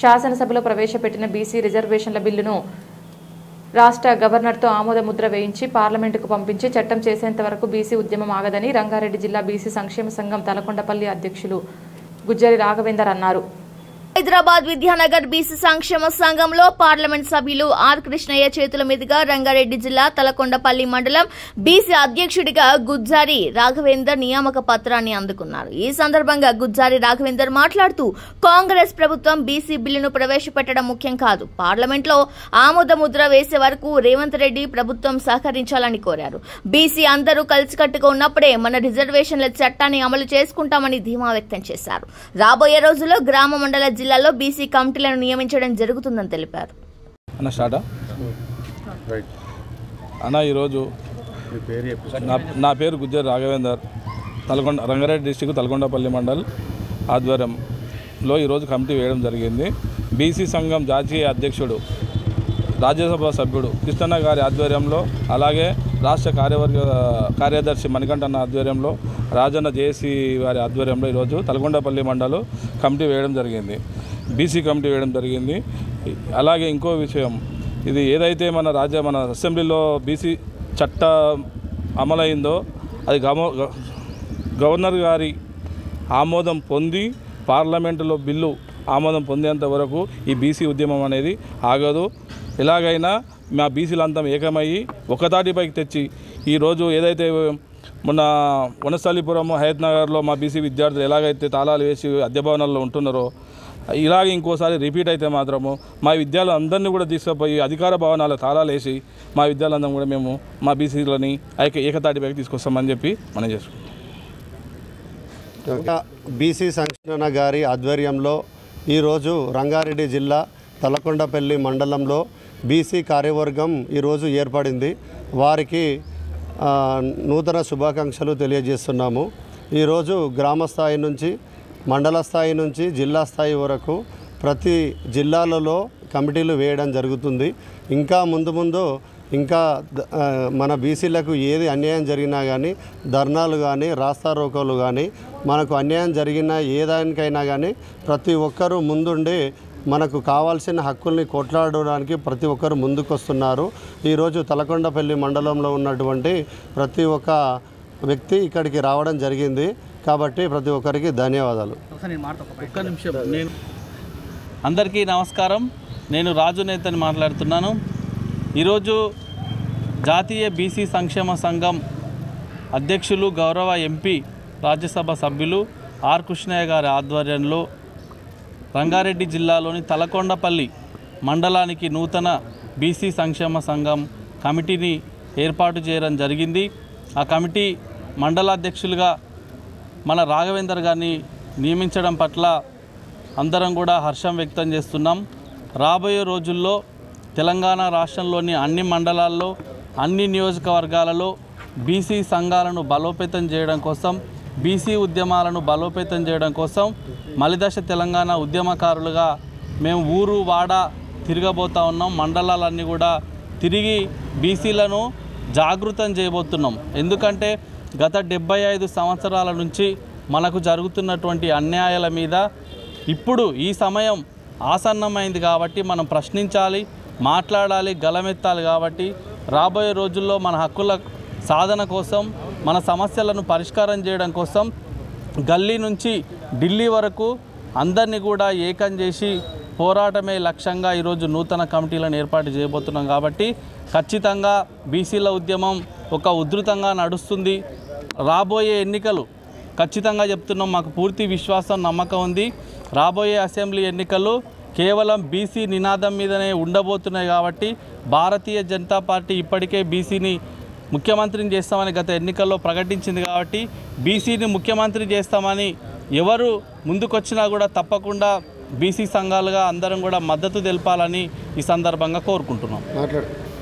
శాసనసభలో ప్రవేశపెట్టిన బీసీ రిజర్వేషన్ల బిల్లును రాష్ట్ర గవర్నర్తో ఆమోద ముద్ర వేయించి పార్లమెంటుకు పంపించి చట్టం చేసేంత వరకు బీసీ ఉద్యమం ఆగదని రంగారెడ్డి జిల్లా బీసీ సంక్షేమ సంఘం తలకొండపల్లి అధ్యక్షులు గుజ్జరి రాఘవేందర్ అన్నారు. హైదరాబాద్ విద్యానగర్ బీసీ సంక్షేమ సంఘంలో పార్లమెంట్ సభ్యులు ఆర్ కృష్ణయ్య చేతుల మీదుగా రంగారెడ్డి జిల్లా తలకొండపల్లి మండలం బీసీ అధ్యక్షుడిగా గుజ్జారి రాఘవేందర్ నియామక పత్రాన్ని అందుకున్నారు. ఈ సందర్భంగా గుజ్జారి రాఘవేందర్ మాట్లాడుతూ కాంగ్రెస్ ప్రభుత్వం బీసీ బిల్లును ప్రవేశపెట్టడం ముఖ్యం కాదు, పార్లమెంట్లో ఆమోద ముద్ర వేసే వరకు రేవంత్ రెడ్డి ప్రభుత్వం సహకరించాలని కోరారు. బీసీ అందరూ కలిసికట్టుగా ఉన్నప్పుడే మన రిజర్వేషన్ల చట్టాన్ని అమలు చేసుకుంటామని ధీమా వ్యక్తం చేశారు. రాబోయే రోజుల్లో గ్రామ మండల జిల్లాలో బీసీ కమిటీలను నియమించడం జరుగుతుందని తెలిపారు. ఈరోజు నా పేరు గుజ్జర్ రాఘవేందర్, రంగారెడ్డి డిస్టిక్ తలకొండపల్లి మండల్ ఆధ్వర్యంలో ఈరోజు కమిటీ వేయడం జరిగింది. బీసీ సంఘం జాతీయ అధ్యక్షుడు రాజ్యసభ సభ్యుడు కృష్ణన్న గారి ఆధ్వర్యంలో, అలాగే రాష్ట్ర కార్యదర్శి మణికంఠన్న ఆధ్వర్యంలో, రాజన్న జేసీ వారి ఆధ్వర్యంలో ఈరోజు తలకొండపల్లి మండలం కమిటీ వేయడం జరిగింది, బీసీ కమిటీ వేయడం జరిగింది. అలాగే ఇంకో విషయం, ఇది ఏదైతే మన అసెంబ్లీలో బీసీ చట్ట అమలైందో అది గవర్నర్ గారి ఆమోదం పొంది పార్లమెంటులో బిల్లు ఆమోదం పొందేంత వరకు ఈ బీసీ ఉద్యమం అనేది ఆగదు. ఎలాగైనా మా బీసీలంతా ఏకమయ్యి ఒకతాటిపైకి తెచ్చి ఈరోజు ఏదైతే మొన్న వనస్థలిపురం హయత్ నగర్లో మా బీసీ విద్యార్థులు ఎలాగైతే తాళాలు వేసి అద్దెభవనాల్లో ఉంటున్నారో, ఇలాగే ఇంకోసారి రిపీట్ అయితే మాత్రము మా విద్యార్థులందరినీ కూడా తీసుకుపోయి అధికార భవనాల తాళాలు వేసి మా విద్యార్థులందరం కూడా మేము మా బీసీలని ఏకతాటిపైకి తీసుకొస్తామని చెప్పి మనం చేసుకుంటాం. బీసీ సంక్షేమ గారి ఆధ్వర్యంలో ఈరోజు రంగారెడ్డి జిల్లా తలకొండపల్లి మండలంలో బీసీ కార్యవర్గం ఈరోజు ఏర్పడింది. వారికి నూతన శుభాకాంక్షలు తెలియజేస్తున్నాము. ఈరోజు గ్రామ స్థాయి నుంచి మండల స్థాయి నుంచి జిల్లా స్థాయి వరకు ప్రతి జిల్లాలలో కమిటీలు వేయడం జరుగుతుంది. ఇంకా ముందు ఇంకా మన బీసీలకు ఏది అన్యాయం జరిగినా కానీ ధర్నాలు కానీ రాస్తారోకోలు కానీ మనకు అన్యాయం జరిగిన ఏదానికైనా కానీ ప్రతి ఒక్కరూ ముందుండి మనకు కావాల్సిన హక్కుల్ని కొట్లాడడానికి ప్రతి ఒక్కరు ముందుకొస్తున్నారు. ఈరోజు తలకొండపల్లి మండలంలో ఉన్నటువంటి ప్రతి ఒక్క వ్యక్తి ఇక్కడికి రావడం జరిగింది. కాబట్టి ప్రతి ఒక్కరికి ధన్యవాదాలు. అందరికీ నమస్కారం. నేను రాజు నేతని మాట్లాడుతున్నాను. ఈరోజు జాతీయ బీసీ సంక్షేమ సంఘం అధ్యక్షులు గౌరవ ఎంపీ రాజ్యసభ సభ్యులు ఆర్ కృష్ణయ్య గారి ఆధ్వర్యంలో రంగారెడ్డి జిల్లాలోని తలకొండపల్లి మండలానికి నూతన బీసీ సంక్షేమ సంఘం కమిటీని ఏర్పాటు చేయడం జరిగింది. ఆ కమిటీ మండలాధ్యక్షులుగా మన రాఘవేందర్ గారిని నియమించడం పట్ల అందరం కూడా హర్షం వ్యక్తం చేస్తున్నాం. రాబోయే రోజుల్లో తెలంగాణ రాష్ట్రంలోని అన్ని మండలాల్లో అన్ని నియోజకవర్గాలలో బీసీ సంఘాలను బలోపేతం చేయడం కోసం, బీసీ ఉద్యమాలను బలోపేతం చేయడం కోసం మలిదశ తెలంగాణ ఉద్యమకారులుగా మేము ఊరు వాడ తిరగబోతూ ఉన్నాం. మండలాలన్నీ కూడా తిరిగి బీసీలను జాగృతం చేయబోతున్నాం. ఎందుకంటే గత 75 సంవత్సరాల నుంచి మనకు జరుగుతున్నటువంటి అన్యాయాల మీద ఇప్పుడు ఈ సమయం ఆసన్నమైంది కాబట్టి మనం ప్రశ్నించాలి, మాట్లాడాలి, గలమెత్తాలి. కాబట్టి రాబోయే రోజుల్లో మన హక్కుల సాధన కోసం, మన సమస్యలను పరిష్కారం చేయడం కోసం గల్లీ నుంచి ఢిల్లీ వరకు అందరినీ కూడా ఏకం చేసి పోరాటమే లక్ష్యంగా ఈరోజు నూతన కమిటీలను ఏర్పాటు చేయబోతున్నాం. కాబట్టి ఖచ్చితంగా బీసీల ఉద్యమం ఒక ఉధృతంగా నడుస్తుంది. రాబోయే ఎన్నికలు ఖచ్చితంగా చెప్తున్నాం, మాకు పూర్తి విశ్వాసం, నమ్మకం ఉంది. రాబోయే అసెంబ్లీ ఎన్నికలు కేవలం బీసీ నినాదం మీదనే ఉండబోతున్నాయి. కాబట్టి భారతీయ జనతా పార్టీ ఇప్పటికే బీసీని ముఖ్యమంత్రిని చేస్తామని గత ఎన్నికల్లో ప్రకటించింది. కాబట్టి బీసీని ముఖ్యమంత్రి చేస్తామని ఎవరు ముందుకొచ్చినా కూడా తప్పకుండా బీసీ సంఘాలుగా అందరం కూడా మద్దతు తెలపాలని ఈ సందర్భంగా కోరుకుంటున్నాం.